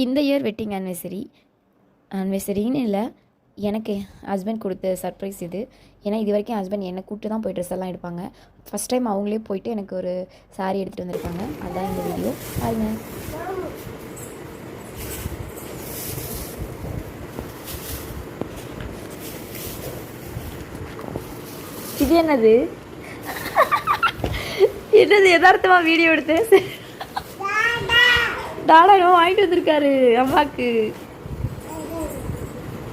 இந்த year wedding ஆனிவர்சரின்னு இல்லை, எனக்கு ஹஸ்பண்ட் கொடுத்த சர்ப்ரைஸ் இது. ஏன்னா இது வரைக்கும் ஹஸ்பண்ட் என்னை கூப்பிட்டு தான் போய் ட்ரெஸ் எல்லாம் எடுப்பாங்க. ஃபஸ்ட் டைம் அவங்களே போயிட்டு எனக்கு ஒரு சாரீ எடுத்துகிட்டு வந்திருக்காங்க. அதுதான் இந்த வீடியோ பாருங்க. இது என்னது என்னது யதார்த்தமாக வீடியோ எடுத்தேன். டாடாவும் வாங்கிட்டு வந்திருக்காரு அம்மாவுக்கு.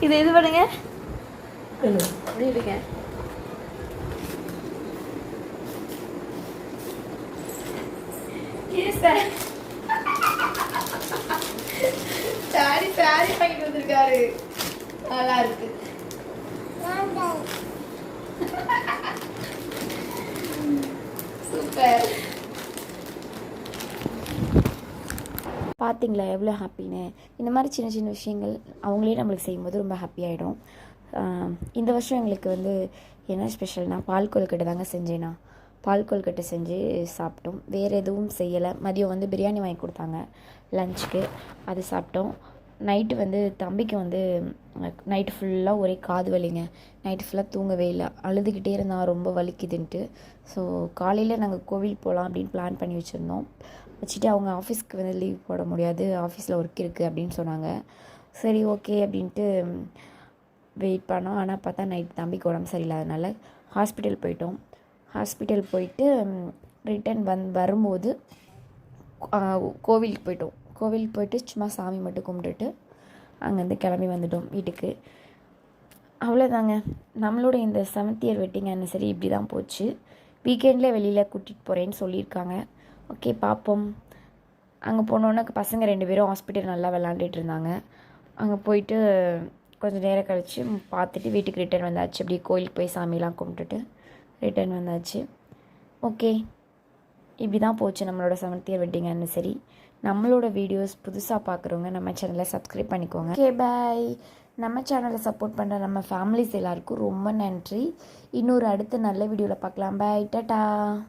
இது இது பண்ணுங்க, அப்படி எடுங்க. சாரி சாரி வாங்கிட்டு வந்திருக்காரு. நல்லா இருக்கு. சூப்பர். பார்த்தீங்களா எவ்வளோ ஹாப்பின்னு. இந்த மாதிரி சின்ன சின்ன விஷயங்கள் அவங்களே நம்மளுக்கு செய்யும்போது ரொம்ப ஹாப்பியாகிடும். இந்த வருஷம் எங்களுக்கு வந்து என்ன ஸ்பெஷல்னால் பால் கொழுக்கட்டை தாங்க செஞ்சேன்னா. பால் கொழுக்கட்டை செஞ்சு சாப்பிட்டோம். வேறு எதுவும் செய்யலை. மதியம் வந்து பிரியாணி வாங்கி கொடுத்தாங்க லஞ்சுக்கு, அது சாப்பிட்டோம். நைட்டு வந்து தம்பிக்கு வந்து நைட்டு ஃபுல்லாக ஒரே காது வலிங்க. நைட்டு ஃபுல்லாக தூங்கவே இல்லை, அழுதுகிட்டே இருந்தால் ரொம்ப வலிக்குதுன்ட்டு. ஸோ காலையில் நாங்கள் கோவில் போகலாம் அப்படின்னு பிளான் பண்ணி வச்சுட்டு அவங்க ஆஃபீஸ்க்கு வந்து லீவ் போட முடியாது, ஆஃபீஸில் ஒர்க் இருக்குது அப்படின்னு சொன்னாங்க. சரி ஓகே அப்படின்ட்டு வெயிட் பண்ணோம். ஆனால் பார்த்தா நைட் தம்பிக்கு உடம்பு சரியில்லாதனால ஹாஸ்பிட்டல் போயிட்டோம். ஹாஸ்பிட்டல் போயிட்டு ரிட்டன் வரும்போது கோவிலுக்கு போயிட்டோம். கோவிலுக்கு போயிட்டு சும்மா சாமி மட்டும் கும்பிட்டுட்டு அங்கேருந்து கிளம்பி வந்துட்டோம் வீட்டுக்கு. அவ்வளோதாங்க நம்மளோட இந்த 7th இயர் வெட்டிங் ஆனிவர்சரி இப்படி தான் போச்சு. வீக்கெண்டில் வெளியில் கூட்டிகிட்டு போகிறேன்னு சொல்லியிருக்காங்க. ஓகே பார்ப்போம். அங்கே போனோன்னே பசங்க 2 பேரும் ஹாஸ்பிட்டல் நல்லா விளாண்டுட்டு இருந்தாங்க. அங்கே போயிட்டு கொஞ்சம் நேரம் கழித்து பார்த்துட்டு வீட்டுக்கு ரிட்டர்ன் வந்தாச்சு. அப்படியே கோயிலுக்கு போய் சாமிலாம் கும்பிட்டுட்டு ரிட்டர்ன் வந்தாச்சு. ஓகே, இப்படி தான் போச்சு நம்மளோட 7th இயர் வெட்டிங் ஆனிவர்சரி. நம்மளோட வீடியோஸ் புதுசாக பார்க்குறவங்க நம்ம சேனலை சப்ஸ்கிரைப் பண்ணிக்கோங்க. Okay bye. நம்ம சேனலை சப்போர்ட் பண்ணுற நம்ம ஃபேமிலிஸ் எல்லாருக்கும் ரொம்ப நன்றி. இன்னொரு அடுத்த நல்ல வீடியோவில் பார்க்கலாம். பாய், டாடா.